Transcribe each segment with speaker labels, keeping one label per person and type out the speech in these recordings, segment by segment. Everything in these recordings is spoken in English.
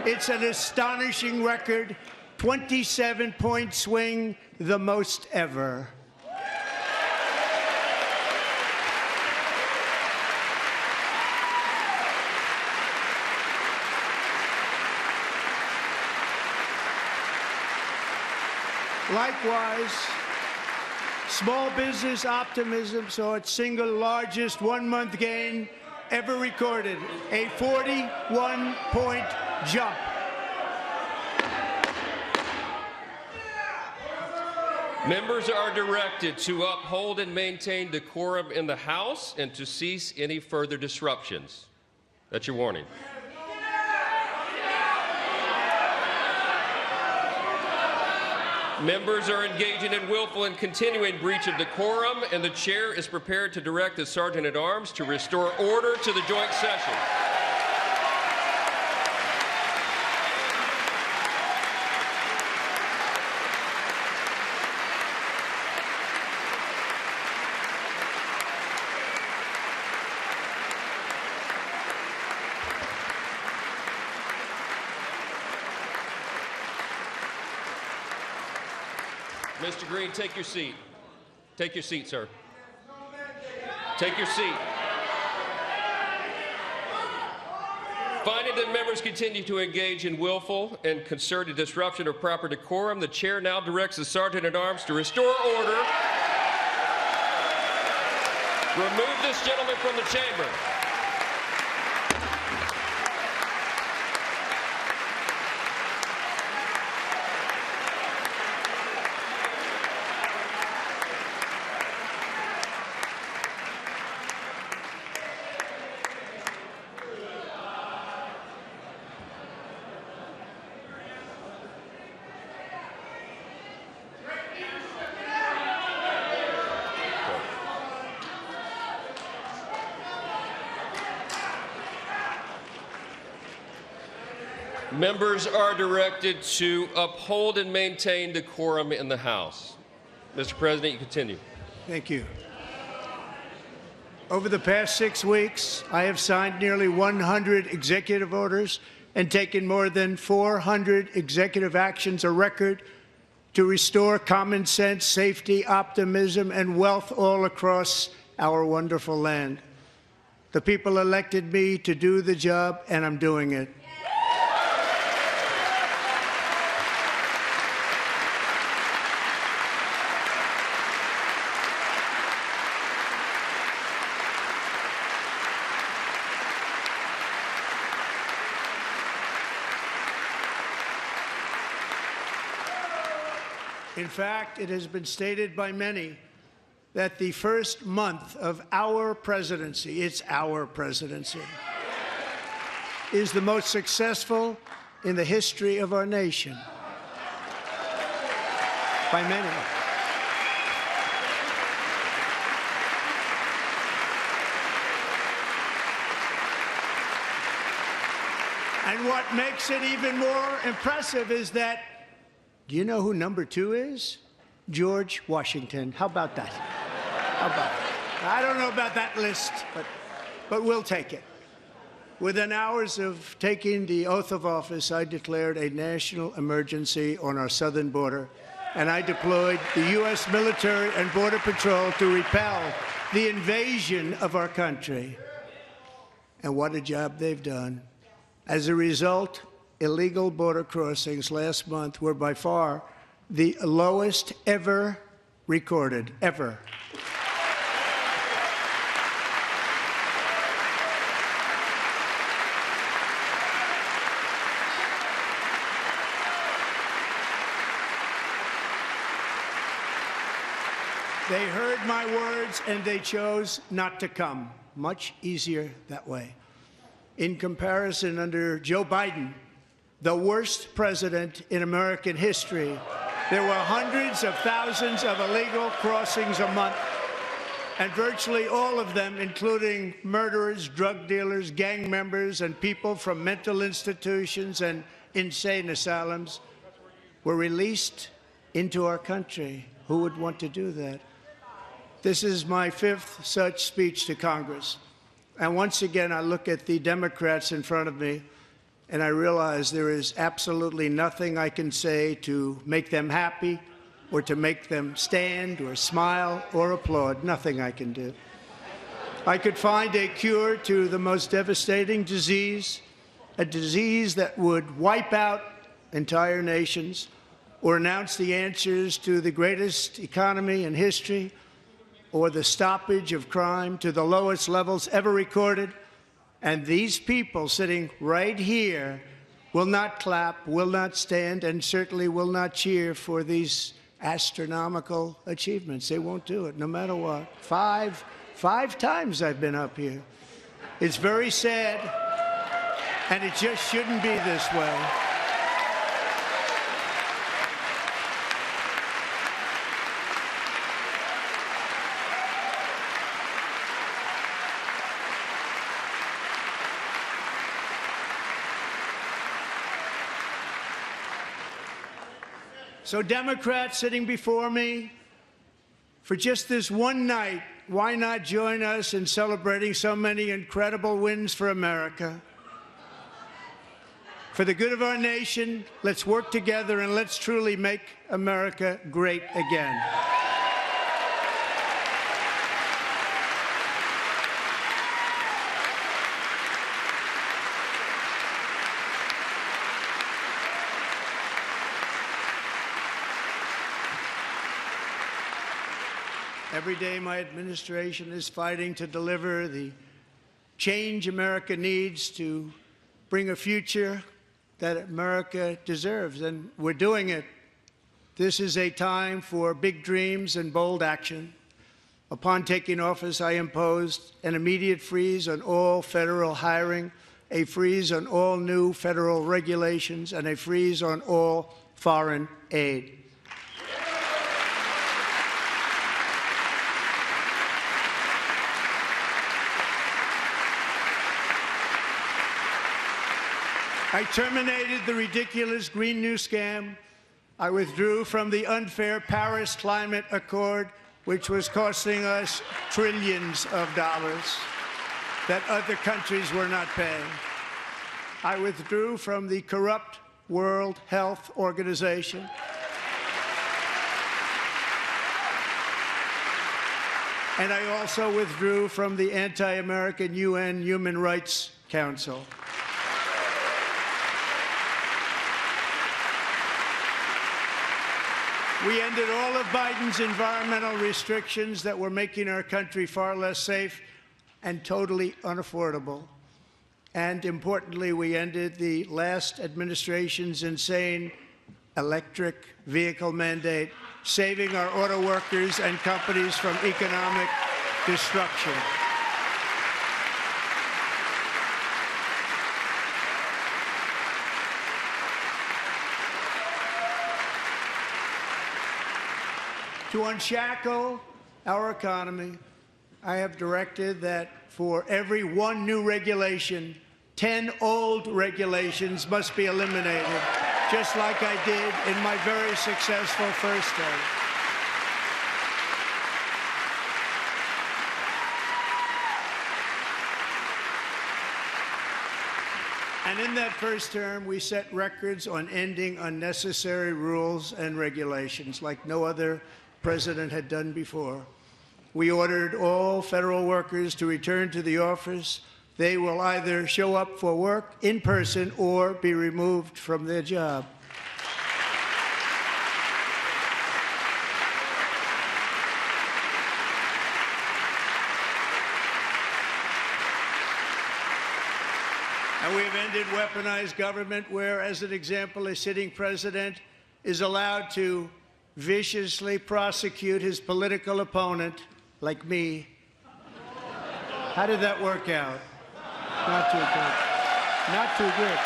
Speaker 1: It's an astonishing record, 27-point swing, the most ever. Likewise, small business optimism saw its single largest one-month gain ever recorded, a 41-point jump.
Speaker 2: Members are directed to uphold and maintain decorum in the House and to cease any further disruptions. That's your warning. Members are engaging in willful and continuing breach of decorum, and the chair is prepared to direct the Sergeant-at-Arms to restore order to the joint session. Mr. Green, take your seat. Take your seat, sir. Take your seat. Finding that members continue to engage in willful and concerted disruption of proper decorum, the chair now directs the Sergeant-at-Arms to restore order. Remove this gentleman from the chamber. Members are directed to uphold and maintain decorum in the House. Mr. President, you continue.
Speaker 1: Thank you. Over the past 6 weeks, I have signed nearly 100 executive orders and taken more than 400 executive actions, a record to restore common sense, safety, optimism, and wealth all across our wonderful land. The people elected me to do the job, and I'm doing it. In fact, it has been stated by many that the first month of our presidency, it's our presidency, is the most successful in the history of our nation. By many. And what makes it even more impressive is that, do you know who number 2 is? George Washington. How about that? How about it? I don't know about that list, but we'll take it. Within hours of taking the oath of office, I declared a national emergency on our southern border, and I deployed the U.S. military and Border Patrol to repel the invasion of our country. And what a job they've done. As a result, illegal border crossings last month were by far the lowest ever recorded, ever. They heard my words and they chose not to come. Much easier that way. In comparison, under Joe Biden, the worst president in American history, there were hundreds of thousands of illegal crossings a month, and virtually all of them, including murderers, drug dealers, gang members, and people from mental institutions and insane asylums, were released into our country. Who would want to do that? This is my 5th such speech to Congress. And once again, I look at the Democrats in front of me, and I realize there is absolutely nothing I can say to make them happy or to make them stand or smile or applaud. Nothing I can do. I could find a cure to the most devastating disease, a disease that would wipe out entire nations, or announce the answers to the greatest economy in history, or the stoppage of crime to the lowest levels ever recorded. And these people sitting right here will not clap, will not stand, and certainly will not cheer for these astronomical achievements. They won't do it, no matter what. Five times I've been up here. It's very sad, and it just shouldn't be this way. So Democrats sitting before me, for just this one night, why not join us in celebrating so many incredible wins for America? For the good of our nation, let's work together and let's truly make America great again. Every day, my administration is fighting to deliver the change America needs to bring a future that America deserves, and we're doing it. This is a time for big dreams and bold action. Upon taking office, I imposed an immediate freeze on all federal hiring, a freeze on all new federal regulations, and a freeze on all foreign aid. I terminated the ridiculous Green New Scam. I withdrew from the unfair Paris Climate Accord, which was costing us trillions of dollars that other countries were not paying. I withdrew from the corrupt World Health Organization. And I also withdrew from the anti-American UN Human Rights Council. We ended all of Biden's environmental restrictions that were making our country far less safe and totally unaffordable. And importantly, we ended the last administration's insane electric vehicle mandate, saving our auto workers and companies from economic destruction. To unshackle our economy, I have directed that for every one new regulation, 10 old regulations must be eliminated, just like I did in my very successful first term. And in that first term, we set records on ending unnecessary rules and regulations like no other president had done before. We ordered all federal workers to return to the office. They will either show up for work in person or be removed from their job. And we have ended weaponized government where, as an example, a sitting president is allowed to viciously prosecute his political opponent, like me. How did that work out? Not too good. Not too good.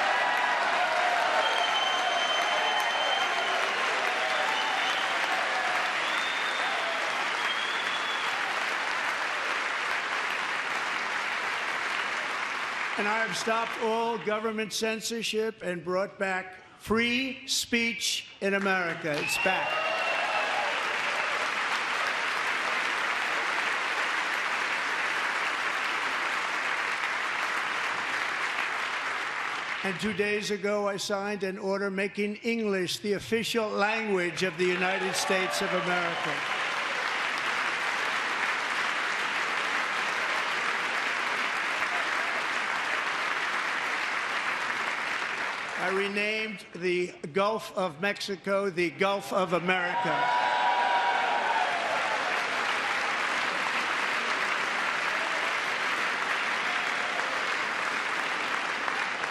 Speaker 1: And I have stopped all government censorship and brought back free speech in America. It's back. And 2 days ago, I signed an order making English the official language of the United States of America. I renamed the Gulf of Mexico the Gulf of America.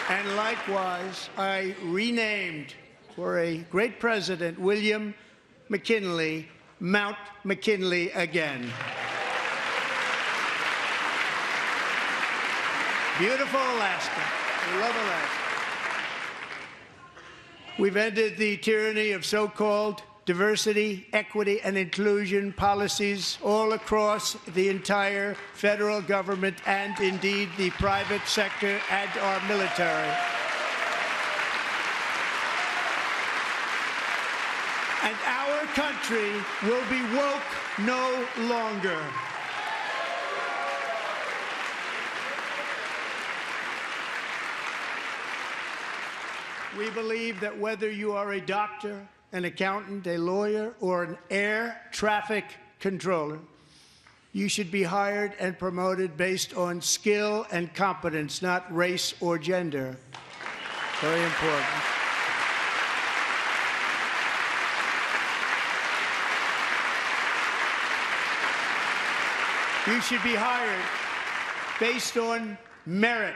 Speaker 1: And likewise, I renamed, for a great president, William McKinley, Mount McKinley again. Beautiful Alaska. We love Alaska. We've ended the tyranny of so-called diversity, equity, and inclusion policies all across the entire federal government and, indeed, the private sector and our military. And our country will be woke no longer. We believe that whether you are a doctor, an accountant, a lawyer, or an air traffic controller, you should be hired and promoted based on skill and competence, not race or gender. Very important. You should be hired based on merit.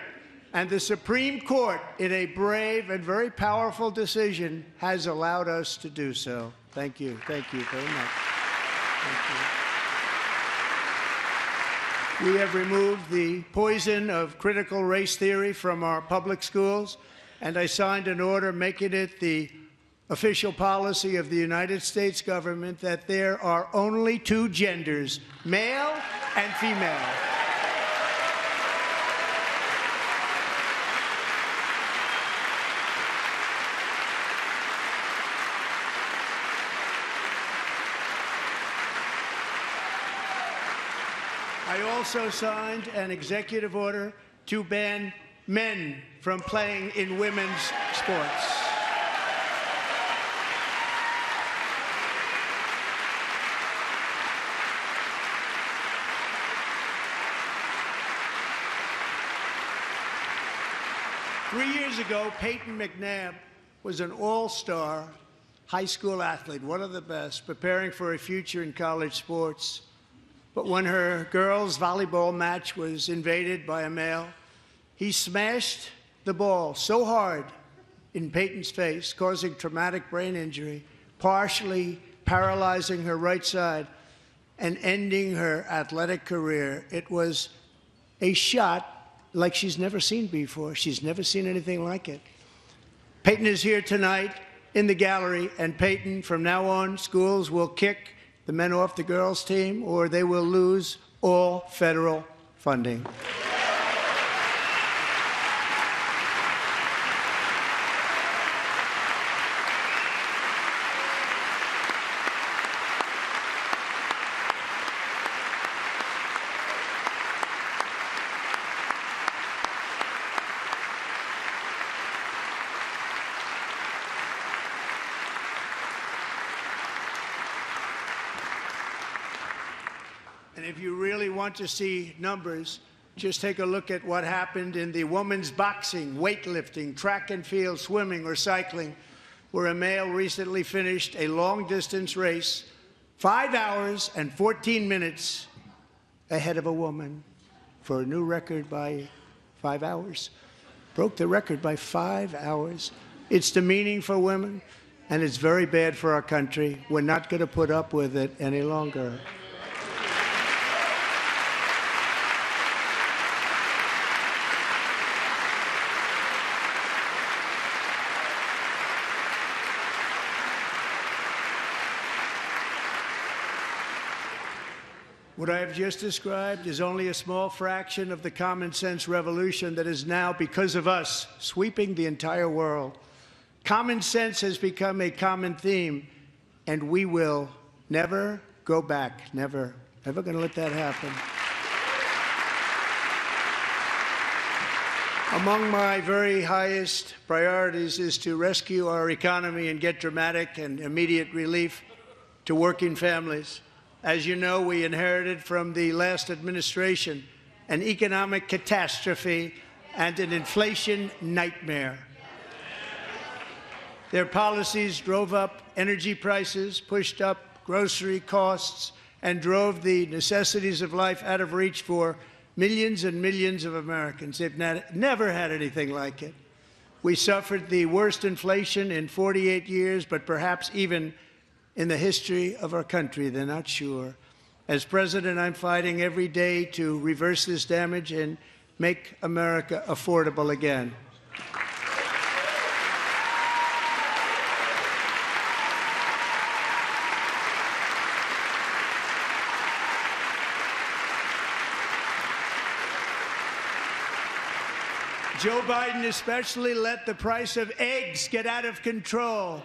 Speaker 1: And the Supreme Court, in a brave and very powerful decision, has allowed us to do so. Thank you. Thank you very much. Thank you. We have removed the poison of critical race theory from our public schools, and I signed an order making it the official policy of the United States government that there are only two genders, male and female. I also signed an executive order to ban men from playing in women's sports. Three years ago, Peyton McNabb was an all-star high school athlete, one of the best, preparing for a future in college sports. But when her girls' volleyball match was invaded by a male, he smashed the ball so hard in Peyton's face, causing traumatic brain injury, partially paralyzing her right side and ending her athletic career. It was a shot like she's never seen before. She's never seen anything like it. Peyton is here tonight in the gallery, and Peyton, from now on, schools will kick the men off the girls' team, or they will lose all federal funding. And if you really want to see numbers, just take a look at what happened in the women's boxing, weightlifting, track and field, swimming, or cycling, where a male recently finished a long-distance race 5 hours and 14 minutes ahead of a woman for a new record by 5 hours. Broke the record by 5 hours. It's demeaning for women, and it's very bad for our country. We're not going to put up with it any longer. What I have just described is only a small fraction of the common sense revolution that is now, because of us, sweeping the entire world. Common sense has become a common theme, and we will never go back. Never. Never going to let that happen. Among my very highest priorities is to rescue our economy and get dramatic and immediate relief to working families. As you know, we inherited from the last administration an economic catastrophe and an inflation nightmare. Their policies drove up energy prices, pushed up grocery costs, and drove the necessities of life out of reach for millions and millions of Americans. They've never had anything like it. We suffered the worst inflation in 48 years, but perhaps even in the history of our country. They're not sure. As president, I'm fighting every day to reverse this damage and make America affordable again. Joe Biden especially let the price of eggs get out of control.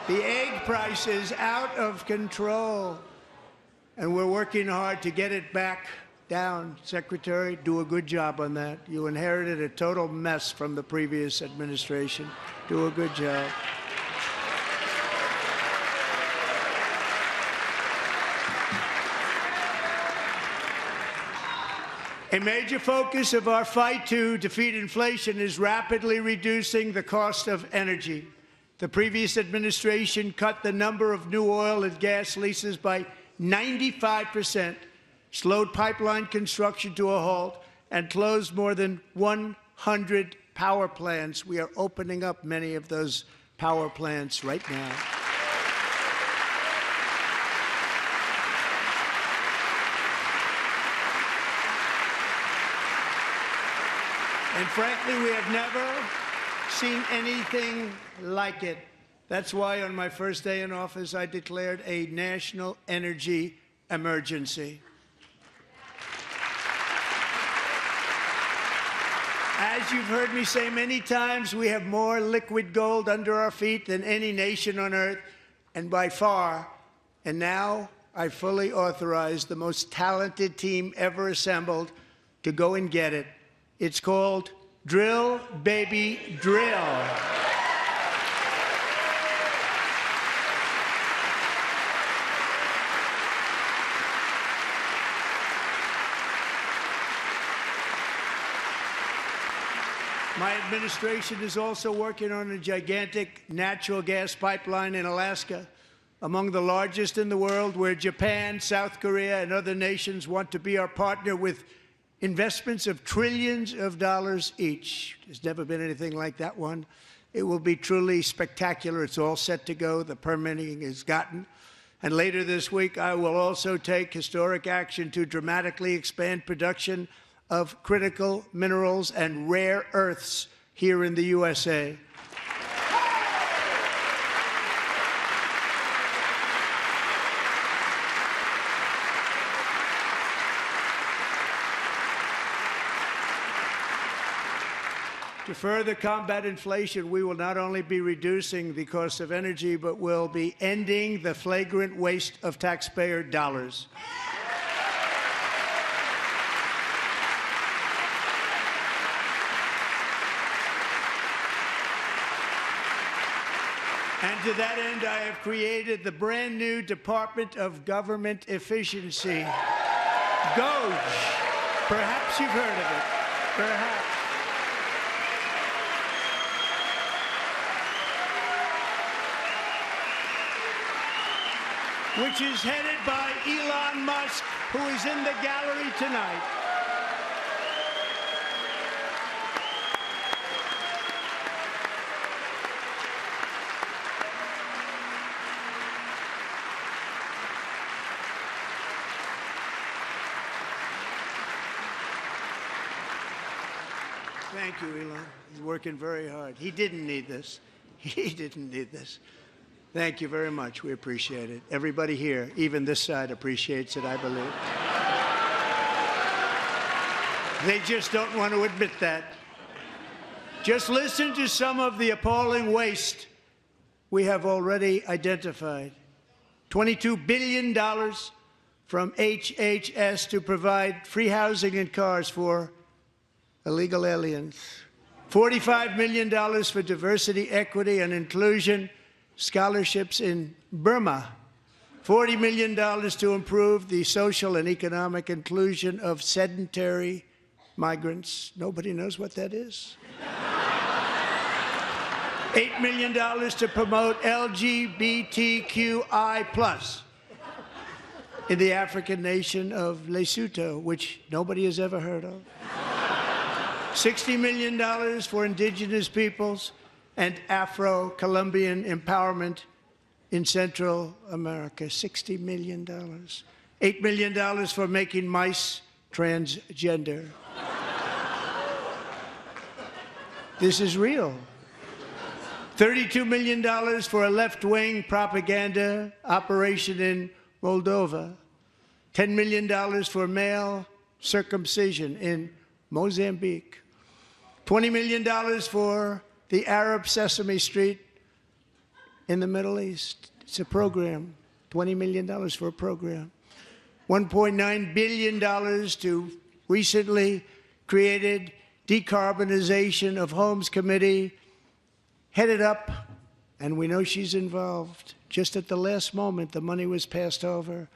Speaker 1: The egg price is out of control, and we're working hard to get it back down. Secretary, do a good job on that. You inherited a total mess from the previous administration. Do a good job. A major focus of our fight to defeat inflation is rapidly reducing the cost of energy. The previous administration cut the number of new oil and gas leases by 95%, slowed pipeline construction to a halt, and closed more than 100 power plants. We are opening up many of those power plants right now. And frankly, we have never seen anything like it. That's why on my first day in office, I declared a national energy emergency. As you've heard me say many times, we have more liquid gold under our feet than any nation on earth, and by far. And now I fully authorize the most talented team ever assembled to go and get it. It's called Drill, Baby, Drill. My administration is also working on a gigantic natural gas pipeline in Alaska, among the largest in the world, where Japan, South Korea, and other nations want to be our partner with investments of trillions of dollars each. There's never been anything like that one. It will be truly spectacular. It's all set to go. The permitting is gotten. And later this week, I will also take historic action to dramatically expand production of critical minerals and rare earths here in the USA. To further combat inflation, we will not only be reducing the cost of energy, but will be ending the flagrant waste of taxpayer dollars. And to that end, I have created the brand new Department of Government Efficiency, DOGE. Perhaps you've heard of it. Perhaps. Which is headed by Elon Musk, who is in the gallery tonight. Thank you, Elon. He's working very hard. He didn't need this. He didn't need this. Thank you very much. We appreciate it. Everybody here, even this side, appreciates it, I believe. They just don't want to admit that. Just listen to some of the appalling waste we have already identified. $22 billion from HHS to provide free housing and cars for illegal aliens. $45 million for diversity, equity, and inclusion scholarships in Burma. $40 million to improve the social and economic inclusion of sedentary migrants. Nobody knows what that is. $8 million to promote LGBTQI+ in the African nation of Lesotho, which nobody has ever heard of. $60 million for indigenous peoples and Afro-Colombian empowerment in Central America. $60 million. $8 million for making mice transgender. This is real. $32 million for a left-wing propaganda operation in Moldova. $10 million for male circumcision in Mozambique. $20 million for the Arab Sesame Street in the Middle East. It's a program. $20 million for a program. $1.9 billion to recently created Decarbonization of Homes Committee, headed up, and we know she's involved. Just at the last moment, the money was passed over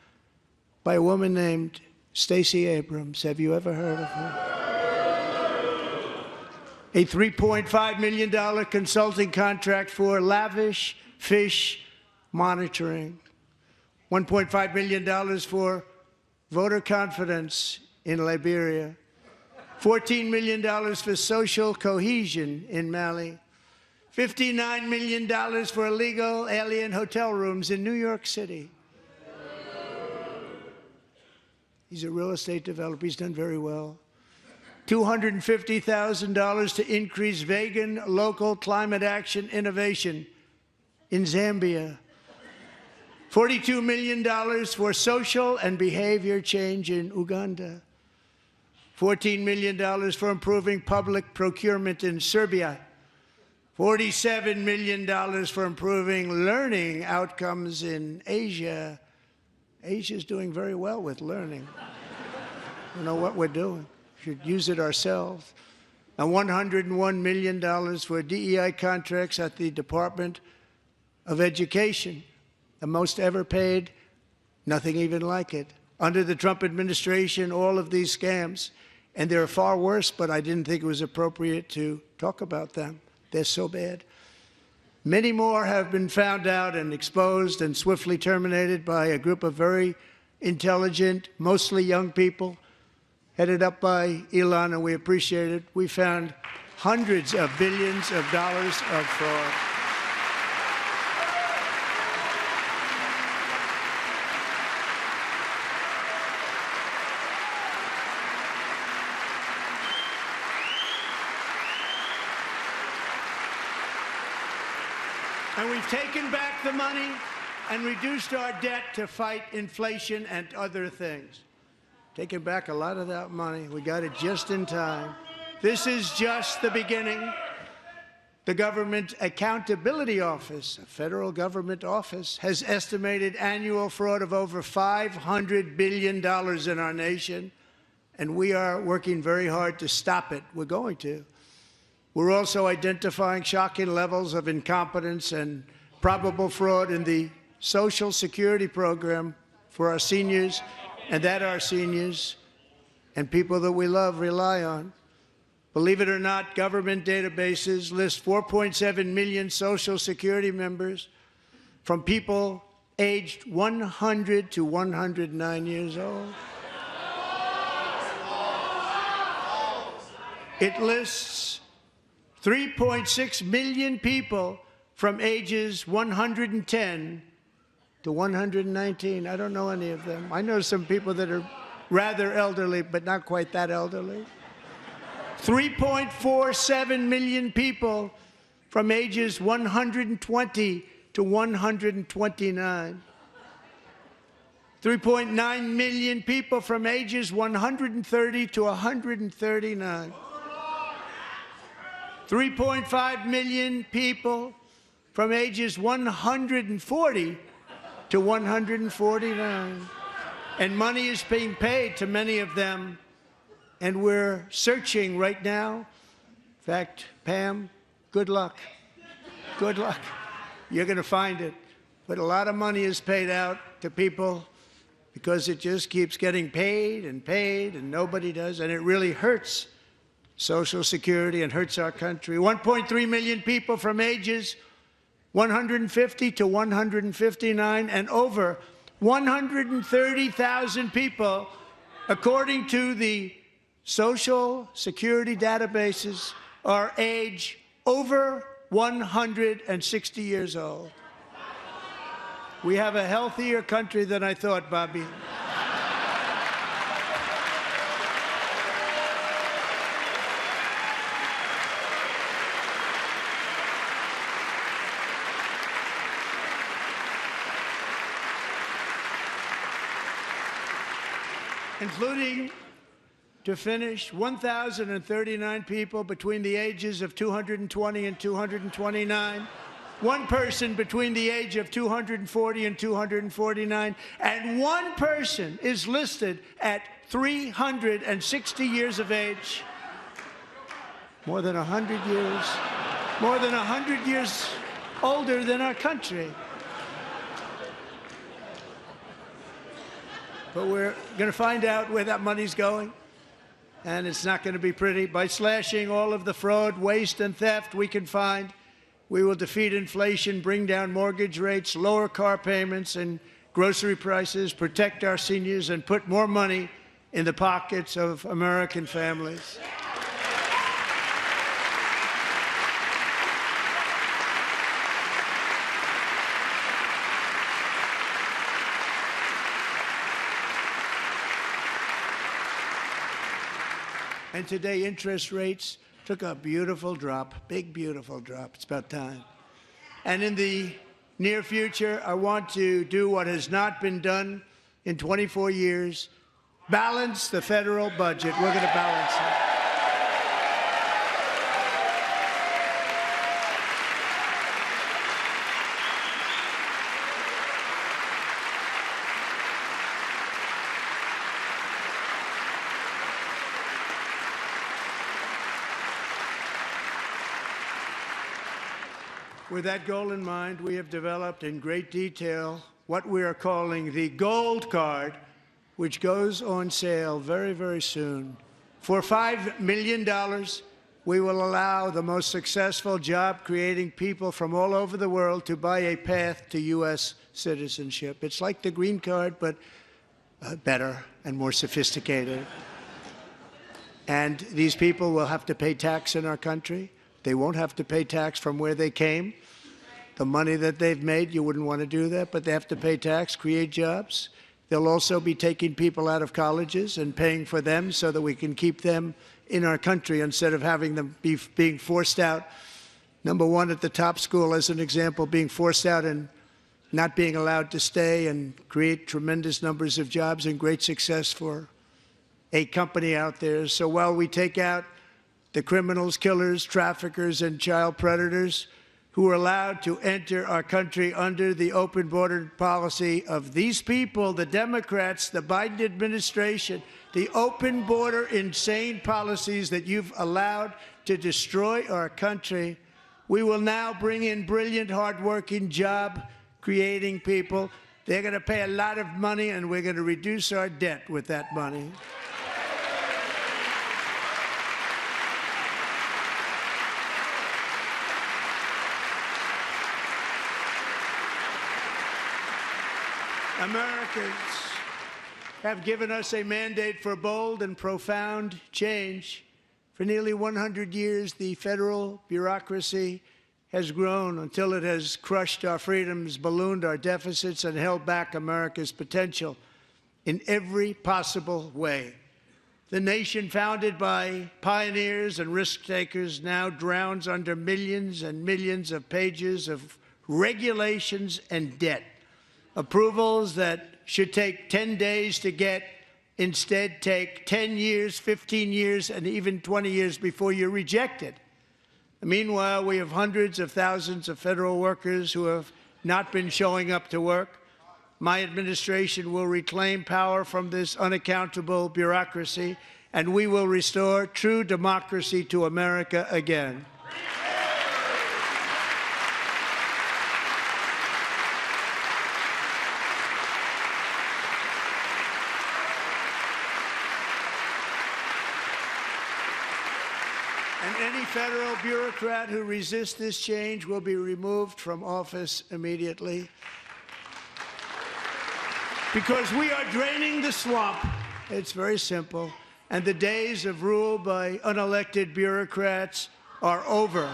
Speaker 1: by a woman named Stacey Abrams. Have you ever heard of her? A $3.5 million consulting contract for lavish fish monitoring. $1.5 million for voter confidence in Liberia. $14 million for social cohesion in Mali. $59 million for illegal alien hotel rooms in New York City. He's a real estate developer. He's done very well. $250,000 to increase vegan local climate action innovation in Zambia. $42 million for social and behavior change in Uganda. $14 million for improving public procurement in Serbia. $47 million for improving learning outcomes in Asia. Asia's doing very well with learning. We know what we're doing. Should use it ourselves. And $101 million for DEI contracts at the Department of Education, the most ever paid, nothing even like it. Under the Trump administration, all of these scams, and they're far worse, but I didn't think it was appropriate to talk about them. They're so bad. Many more have been found out and exposed and swiftly terminated by a group of very intelligent, mostly young people, headed up by Elon, and we appreciate it. We found hundreds of billions of dollars of fraud. And we've taken back the money and reduced our debt to fight inflation and other things. Taken back a lot of that money. We got it just in time. This is just the beginning. The Government Accountability Office, a federal government office, has estimated annual fraud of over $500 billion in our nation, and we are working very hard to stop it. We're going to. We're also identifying shocking levels of incompetence and probable fraud in the Social Security program for our seniors, and that our seniors and people that we love rely on. Believe it or not, government databases list 4.7 million Social Security members from people aged 100 to 109 years old. It lists 3.6 million people from ages 110 to 119. I don't know any of them. I know some people that are rather elderly, but not quite that elderly. 3.47 million people from ages 120 to 129. 3.9 million people from ages 130 to 139. 3.5 million people from ages 140 to 149. And money is being paid to many of them, and we're searching right now. In fact, Pam, good luck. Good luck. You're going to find it. But a lot of money is paid out to people because it just keeps getting paid, and nobody does, and it really hurts Social Security and hurts our country. 1.3 million people from ages 150 to 159, and over 130,000 people, according to the Social Security databases, are age over 160 years old. We have a healthier country than I thought, Bobby. Including, to finish, 1,039 people between the ages of 220 and 229, one person between the age of 240 and 249, and one person is listed at 360 years of age. More than 100 years older than our country. But we're going to find out where that money's going, and it's not going to be pretty. By slashing all of the fraud, waste, and theft we can find, we will defeat inflation, bring down mortgage rates, lower car payments and grocery prices, protect our seniors, and put more money in the pockets of American families. And today, interest rates took a beautiful drop, big, beautiful drop. It's about time. And in the near future, I want to do what has not been done in 24 years, balance the federal budget. We're going to balance it. With that goal in mind, we have developed in great detail what we are calling the Gold Card, which goes on sale very, very soon. For $5 million, we will allow the most successful job-creating people from all over the world to buy a path to U.S. citizenship. It's like the green card, but better and more sophisticated. And these people will have to pay tax in our country. They won't have to pay tax from where they came. The money that they've made, you wouldn't want to do that, but they have to pay tax, create jobs. They'll also be taking people out of colleges and paying for them so that we can keep them in our country instead of having them being forced out. Number one, at the top school, as an example, being forced out and not being allowed to stay and create tremendous numbers of jobs and great success for a company out there. So while we take out the criminals, killers, traffickers, and child predators who are allowed to enter our country under the open border policy of these people, the Democrats, the Biden administration, the open border insane policies that you've allowed to destroy our country, we will now bring in brilliant, hardworking, job-creating people. They're going to pay a lot of money, and we're going to reduce our debt with that money. Americans have given us a mandate for bold and profound change. For nearly 100 years, the federal bureaucracy has grown until it has crushed our freedoms, ballooned our deficits, and held back America's potential in every possible way. The nation founded by pioneers and risk-takers now drowns under millions and millions of pages of regulations and debt. Approvals that should take 10 days to get instead take 10 years, 15 years, and even 20 years before you're rejected. Meanwhile, we have hundreds of thousands of federal workers who have not been showing up to work. My administration will reclaim power from this unaccountable bureaucracy and we will restore true democracy to America again. And any federal bureaucrat who resists this change will be removed from office immediately. Because we are draining the swamp. It's very simple. And the days of rule by unelected bureaucrats are over.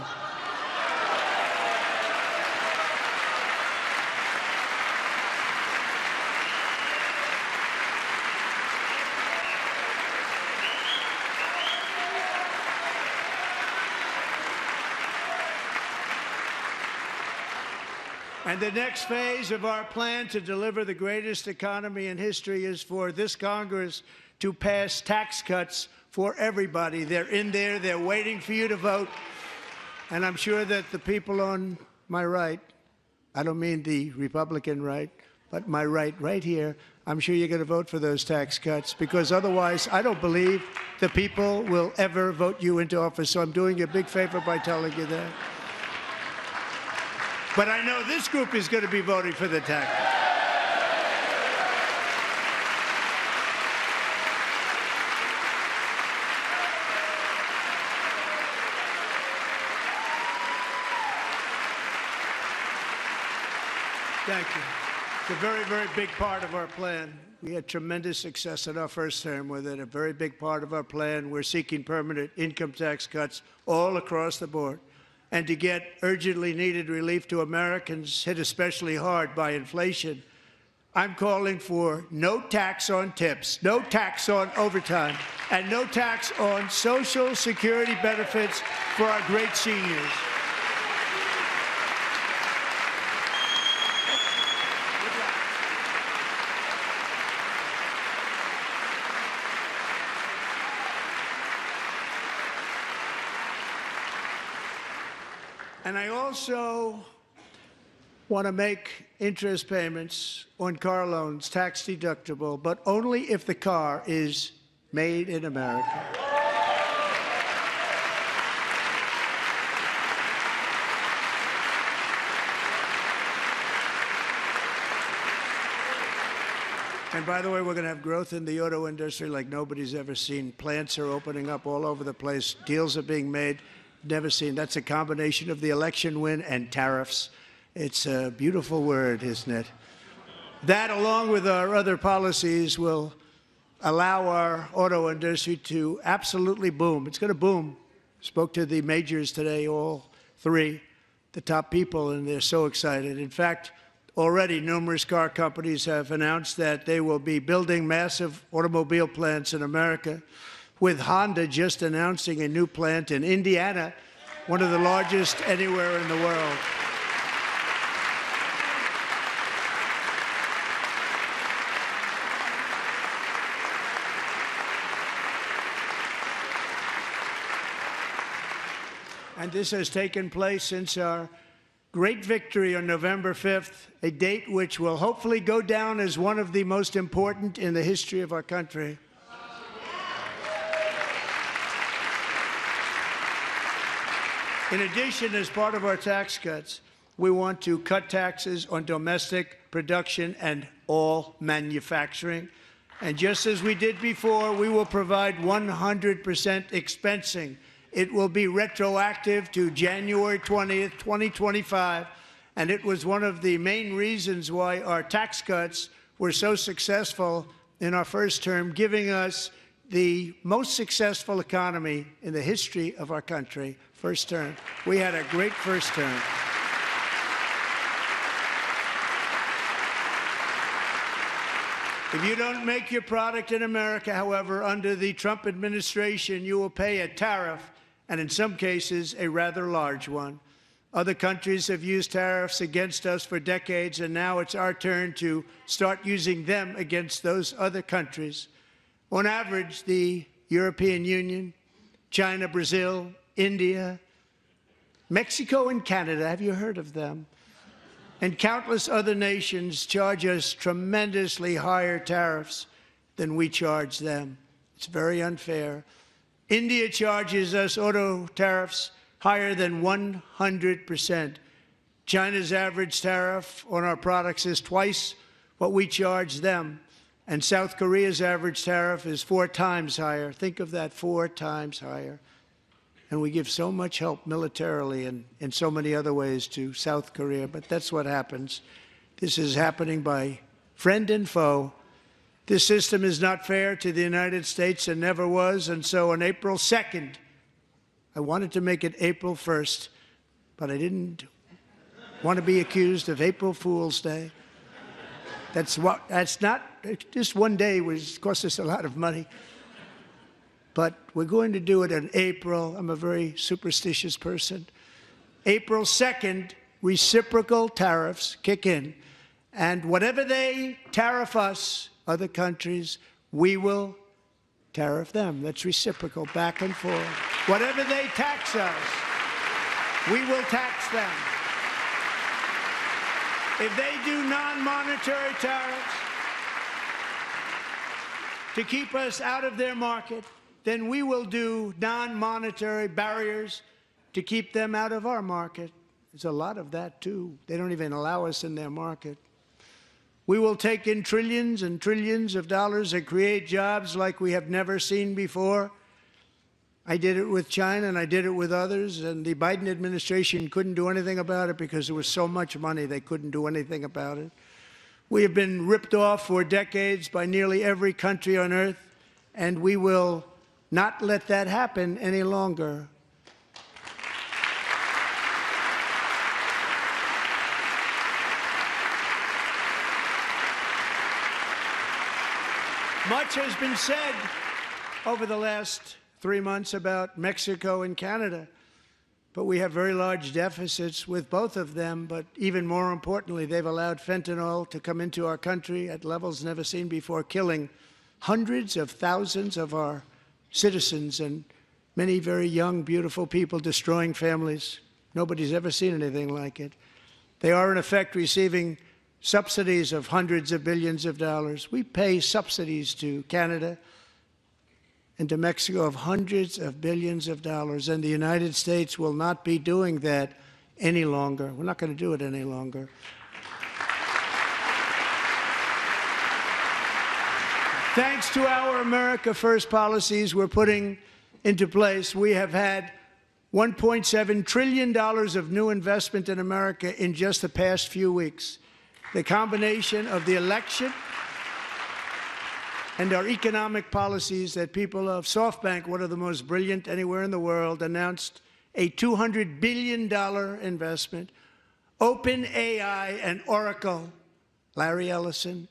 Speaker 1: And the next phase of our plan to deliver the greatest economy in history is for this Congress to pass tax cuts for everybody. They're in there. They're waiting for you to vote. And I'm sure that the people on my right, I don't mean the Republican right, but my right here, I'm sure you're going to vote for those tax cuts, because otherwise I don't believe the people will ever vote you into office. So I'm doing you a big favor by telling you that. But I know this group is going to be voting for the tax. Thank you. It's a very, very big part of our plan. We had tremendous success in our first term with it. A very big part of our plan. We're seeking permanent income tax cuts all across the board. And to get urgently needed relief to Americans hit especially hard by inflation, I'm calling for no tax on tips, no tax on overtime, and no tax on Social Security benefits for our great seniors. And I also want to make interest payments on car loans tax deductible, but only if the car is made in America. And by the way, we're going to have growth in the auto industry like nobody's ever seen. Plants are opening up all over the place. Deals are being made. Never seen. That's a combination of the election win and tariffs. It's a beautiful word, isn't it? That, along with our other policies, will allow our auto industry to absolutely boom. It's going to boom. Spoke to the majors today, all three, the top people, and they're so excited. In fact, already numerous car companies have announced that they will be building massive automobile plants in America, with Honda just announcing a new plant in Indiana, one of the largest anywhere in the world. And this has taken place since our great victory on November 5th, a date which will hopefully go down as one of the most important in the history of our country. In addition, as part of our tax cuts, we want to cut taxes on domestic production and all manufacturing. And just as we did before, we will provide 100% expensing. It will be retroactive to January 20th, 2025. And it was one of the main reasons why our tax cuts were so successful in our first term, giving us the most successful economy in the history of our country. First term. We had a great first term. If you don't make your product in America, however, under the Trump administration, you will pay a tariff, and in some cases, a rather large one. Other countries have used tariffs against us for decades, and now it's our turn to start using them against those other countries. On average, the European Union, China, Brazil, India, Mexico, and Canada, have you heard of them? And countless other nations charge us tremendously higher tariffs than we charge them. It's very unfair. India charges us auto tariffs higher than 100%. China's average tariff on our products is twice what we charge them. And South Korea's average tariff is 4 times higher. Think of that, 4 times higher. And we give so much help militarily and in so many other ways to South Korea, but that's what happens. This is happening by friend and foe. This system is not fair to the United States and never was, and so on April 2nd, I wanted to make it April 1st, but I didn't want to be accused of April Fool's Day. That's not, just one day was cost us a lot of money. But we're going to do it in April. I'm a very superstitious person. April 2nd, reciprocal tariffs kick in. And whatever they tariff us, other countries, we will tariff them. That's reciprocal, back and forth. Whatever they tax us, we will tax them. If they do non-monetary tariffs to keep us out of their market, then we will do non-monetary barriers to keep them out of our market. There's a lot of that, too. They don't even allow us in their market. We will take in trillions and trillions of dollars and create jobs like we have never seen before. I did it with China, and I did it with others, and the Biden administration couldn't do anything about it because there was so much money they couldn't do anything about it. We have been ripped off for decades by nearly every country on earth, and we will not let that happen any longer. Much has been said over the last 3 months about Mexico and Canada, but we have very large deficits with both of them. But even more importantly, they've allowed fentanyl to come into our country at levels never seen before, killing hundreds of thousands of our citizens and many very young, beautiful people, destroying families. Nobody's ever seen anything like it. They are, in effect, receiving subsidies of hundreds of billions of dollars. We pay subsidies to Canada and to Mexico of hundreds of billions of dollars, and the United States will not be doing that any longer. We're not going to do it any longer. Thanks to our America First policies we're putting into place, we have had $1.7 trillion of new investment in America in just the past few weeks. The combination of the election and our economic policies that people of SoftBank, one of the most brilliant anywhere in the world, announced a $200 billion investment. OpenAI and Oracle, Larry Ellison,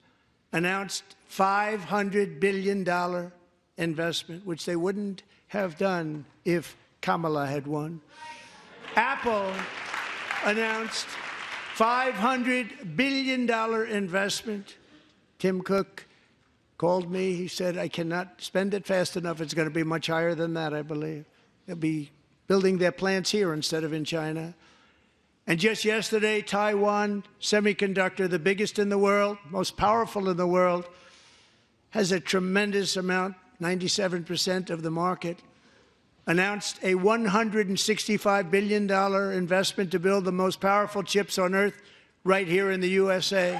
Speaker 1: announced $500 billion investment, which they wouldn't have done if Kamala had won. Apple announced $500 billion investment. Tim Cook called me. He said, I cannot spend it fast enough. It's going to be much higher than that, I believe. They'll be building their plants here instead of in China. And just yesterday, Taiwan Semiconductor, the biggest in the world, most powerful in the world, has a tremendous amount, 97% of the market, announced a $165 billion investment to build the most powerful chips on earth right here in the USA.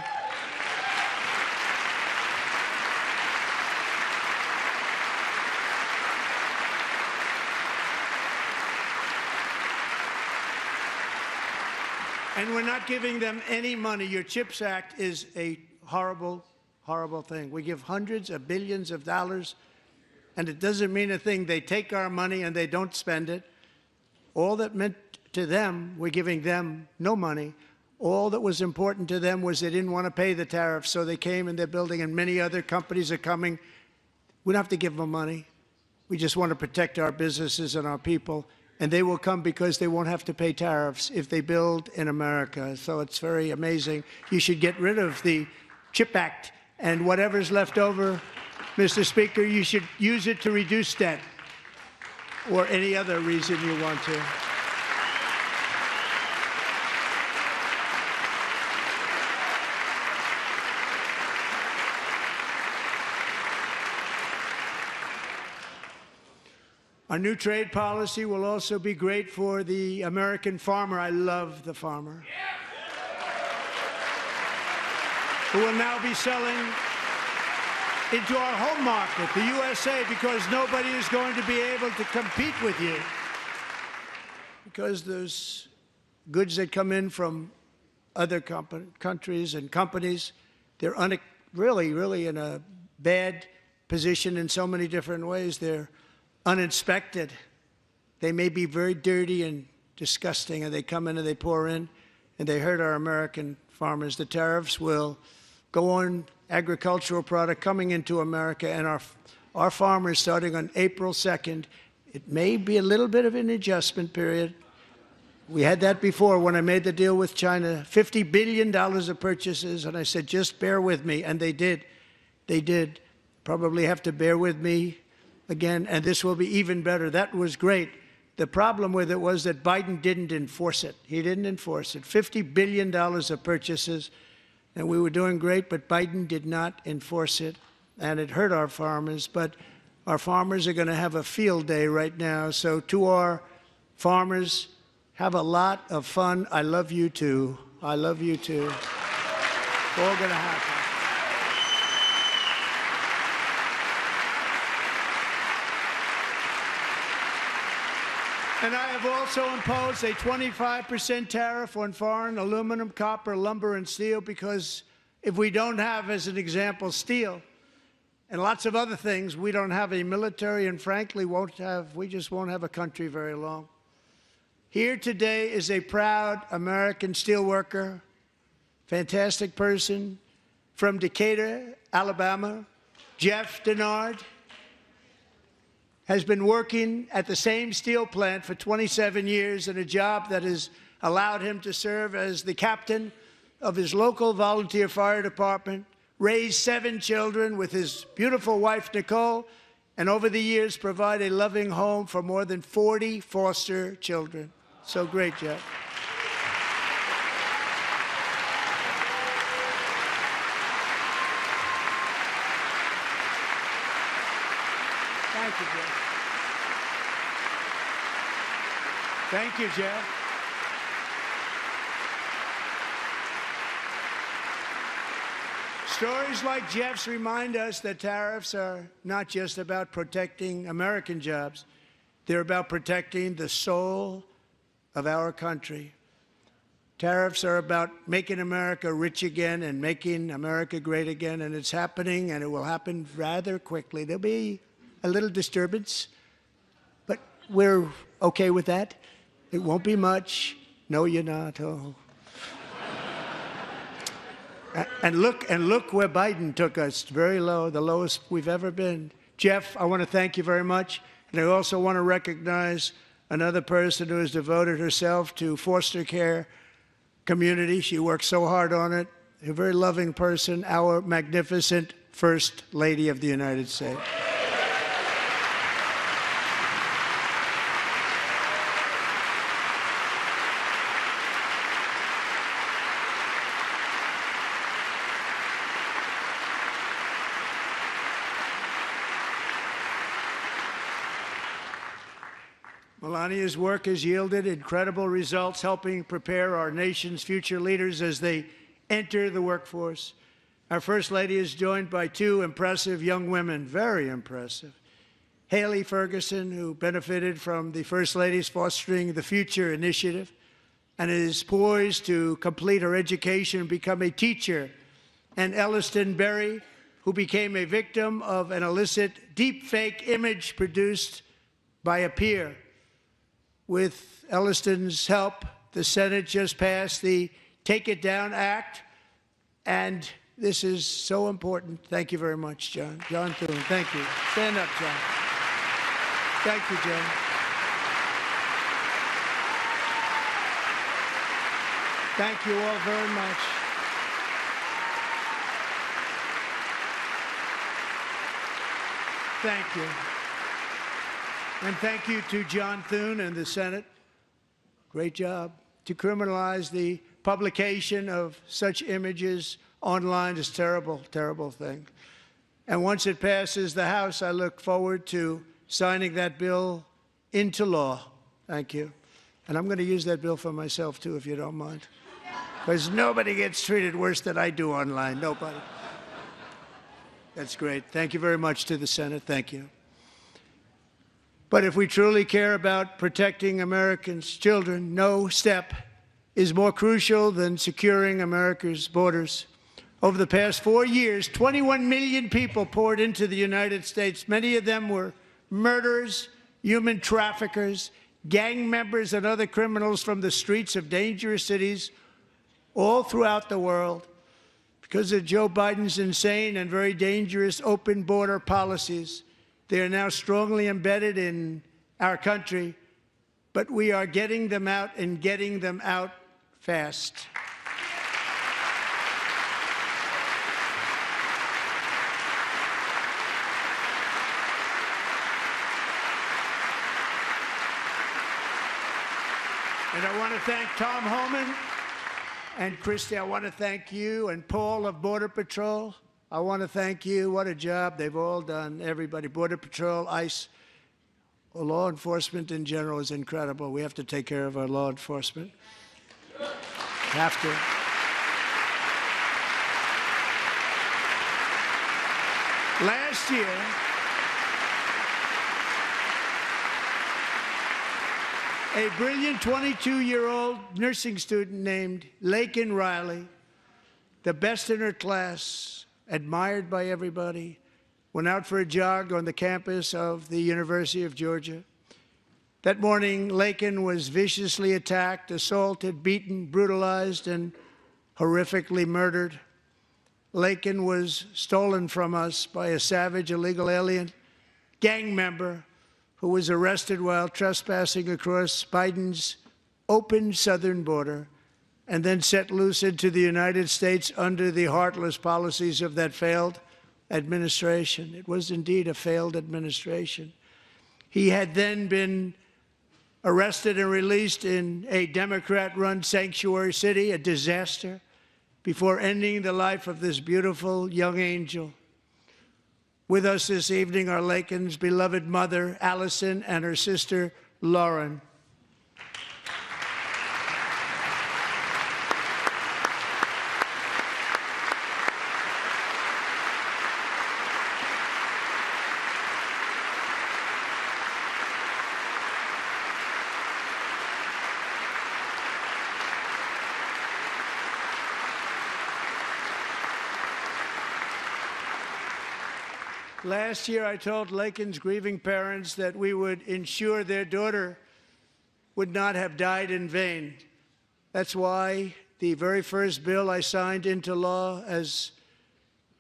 Speaker 1: And we're not giving them any money. Your CHIPS Act is a horrible, horrible thing. We give hundreds of billions of dollars, and it doesn't mean a thing. They take our money and they don't spend it. All that meant to them, we're giving them no money. All that was important to them was they didn't want to pay the tariffs, so they came and they're building, and many other companies are coming. We don't have to give them money. We just want to protect our businesses and our people. And they will come because they won't have to pay tariffs if they build in America. So it's very amazing. You should get rid of the CHIP Act, and whatever's left over, Mr. Speaker, you should use it to reduce debt or any other reason you want to. Our new trade policy will also be great for the American farmer. I love the farmer. Who will now be selling into our home market, the USA, because nobody is going to be able to compete with you. Because those goods that come in from other countries and companies, they're really in a bad position in so many different ways. They're uninspected. They may be very dirty and disgusting, and they come in and they pour in, and they hurt our American farmers. The tariffs will go on agricultural product coming into America, and our farmers, starting on April 2nd, it may be a little bit of an adjustment period. We had that before when I made the deal with China, $50 billion of purchases, and I said, just bear with me, and they did. They did. Probably have to bear with me again, and this will be even better. That was great. The problem with it was that Biden didn't enforce it. He didn't enforce it. $50 billion of purchases, and we were doing great, but Biden did not enforce it, and it hurt our farmers. But our farmers are going to have a field day right now. So to our farmers, have a lot of fun. I love you too. I love you too. It's all going to happen. And I have also imposed a 25% tariff on foreign aluminum, copper, lumber, and steel, because if we don't have, as an example, steel and lots of other things, we don't have a military, and frankly, we just won't have a country very long. Here today is a proud American steelworker, fantastic person from Decatur, Alabama, Jeff Denard. Has been working at the same steel plant for 27 years in a job that has allowed him to serve as the captain of his local volunteer fire department, raise 7 children with his beautiful wife, Nicole, and over the years provide a loving home for more than 40 foster children. So great, Jeff. Thank you, Jeff. Thank you, Jeff. Stories like Jeff's remind us that tariffs are not just about protecting American jobs. They're about protecting the soul of our country. Tariffs are about making America rich again and making America great again, and it's happening, and it will happen rather quickly. There'll be a little disturbance, but we're okay with that. It won't be much. No, you're not. Oh. And look where Biden took us, very low, the lowest we've ever been. Jeff, I want to thank you very much, and I also want to recognize another person who has devoted herself to foster care community. She works so hard on it. A very loving person, our magnificent First Lady of the United States. Melania's work has yielded incredible results, helping prepare our nation's future leaders as they enter the workforce. Our First Lady is joined by 2 impressive young women, very impressive. Haley Ferguson, who benefited from the First Lady's Fostering the Future initiative and is poised to complete her education and become a teacher. And Elliston Berry, who became a victim of an illicit deepfake image produced by a peer. With Elliston's help, the Senate just passed the Take It Down Act, and this is so important. Thank you very much, John. John Thune, thank you. Stand up, John. Thank you, John. Thank you all very much. Thank you. And thank you to John Thune and the Senate. Great job. To criminalize the publication of such images online is a terrible, terrible thing. And once it passes the House, I look forward to signing that bill into law. Thank you. And I'm going to use that bill for myself, too, if you don't mind. Because nobody gets treated worse than I do online. Nobody. That's great. Thank you very much to the Senate. Thank you. But if we truly care about protecting Americans' children, no step is more crucial than securing America's borders. Over the past 4 years, 21 million people poured into the United States. Many of them were murderers, human traffickers, gang members, and other criminals from the streets of dangerous cities all throughout the world. Because of Joe Biden's insane and very dangerous open border policies, they are now strongly embedded in our country, but we are getting them out and getting them out fast. And I want to thank Tom Homan and Christy. I want to thank you and Paul of Border Patrol. I want to thank you. What a job they've all done, everybody. Border Patrol, ICE, law enforcement in general is incredible. We have to take care of our law enforcement. Have to. Last year, a brilliant 22-year-old nursing student named Laken Riley, the best in her class, admired by everybody, went out for a jog on the campus of the University of Georgia. That morning, Laken was viciously attacked, assaulted, beaten, brutalized, and horrifically murdered. Laken was stolen from us by a savage illegal alien gang member who was arrested while trespassing across Biden's open southern border and then set loose into the United States under the heartless policies of that failed administration. It was indeed a failed administration. He had then been arrested and released in a Democrat-run sanctuary city, a disaster, before ending the life of this beautiful young angel. With us this evening are Laken's beloved mother, Allison, and her sister, Lauren. Last year, I told Laken's grieving parents that we would ensure their daughter would not have died in vain. That's why the very first bill I signed into law as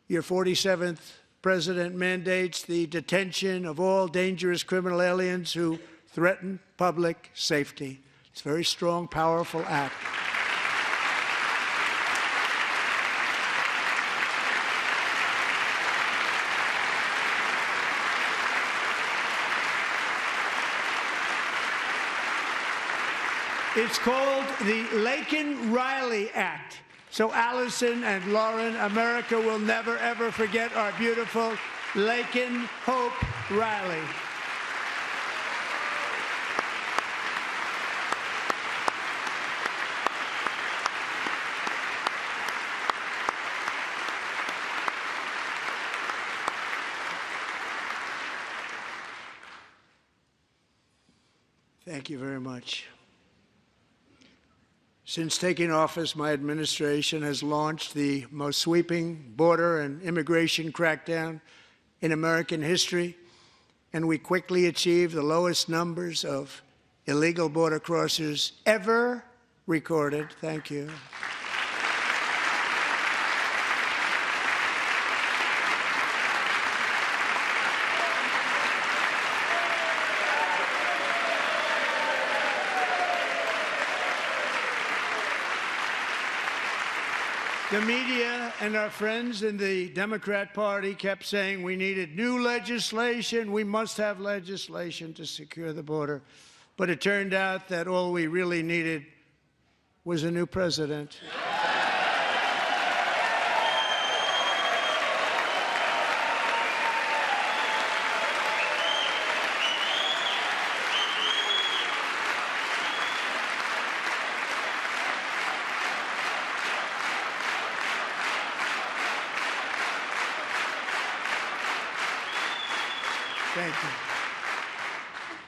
Speaker 1: your 47th president mandates the detention of all dangerous criminal aliens who threaten public safety. It's a very strong, powerful act. It's called the Laken-Riley Act. So Allison and Lauren, America will never, ever forget our beautiful Laken Hope Riley. Thank you very much. Since taking office, my administration has launched the most sweeping border and immigration crackdown in American history, and we quickly achieved the lowest numbers of illegal border crossers ever recorded. Thank you. The media and our friends in the Democrat Party kept saying we needed new legislation, we must have legislation to secure the border. But it turned out that all we really needed was a new president. Thank you.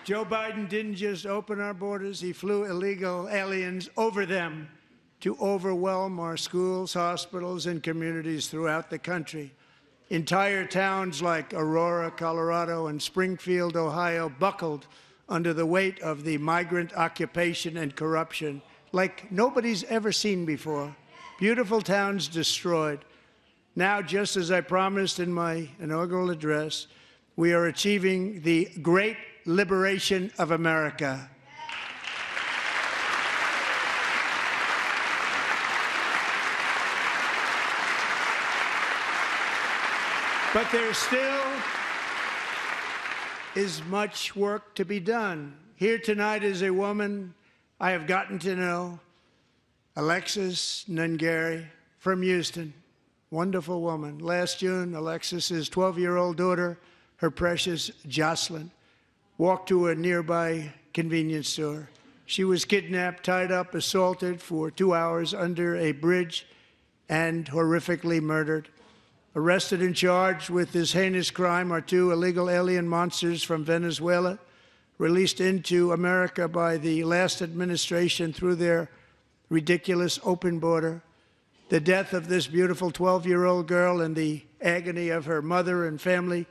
Speaker 1: Joe Biden didn't just open our borders, he flew illegal aliens over them to overwhelm our schools, hospitals, and communities throughout the country. Entire towns like Aurora, Colorado, and Springfield, Ohio, buckled under the weight of the migrant occupation and corruption like nobody's ever seen before. Beautiful towns destroyed. Now, just as I promised in my inaugural address, we are achieving the great liberation of America. But there still is much work to be done. Here tonight is a woman I have gotten to know, Alexis Nungari from Houston. Wonderful woman. Last June, Alexis's 12-year-old daughter, her precious Jocelyn, walked to a nearby convenience store. She was kidnapped, tied up, assaulted for 2 hours under a bridge, and horrifically murdered. Arrested and charged with this heinous crime are 2 illegal alien monsters from Venezuela, released into America by the last administration through their ridiculous open border. The death of this beautiful 12-year-old girl and the agony of her mother and family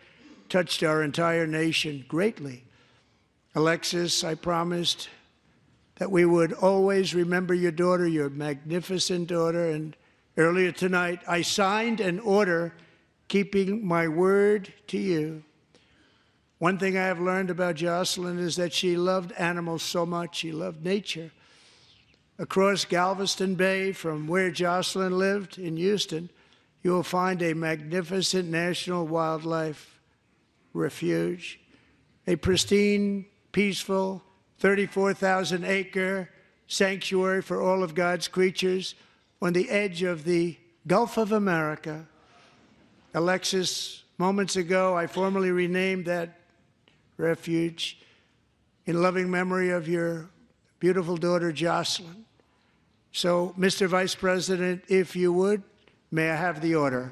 Speaker 1: touched our entire nation greatly. Alexis, I promised that we would always remember your daughter, your magnificent daughter, and earlier tonight, I signed an order keeping my word to you. One thing I have learned about Jocelyn is that she loved animals so much. She loved nature. Across Galveston Bay, from where Jocelyn lived in Houston, you will find a magnificent national wildlife refuge, a pristine, peaceful, 34,000-acre sanctuary for all of God's creatures on the edge of the Gulf of America. Alexis, moments ago, I formally renamed that refuge in loving memory of your beautiful daughter, Jocelyn. So, Mr. Vice President, if you would, may I have the order?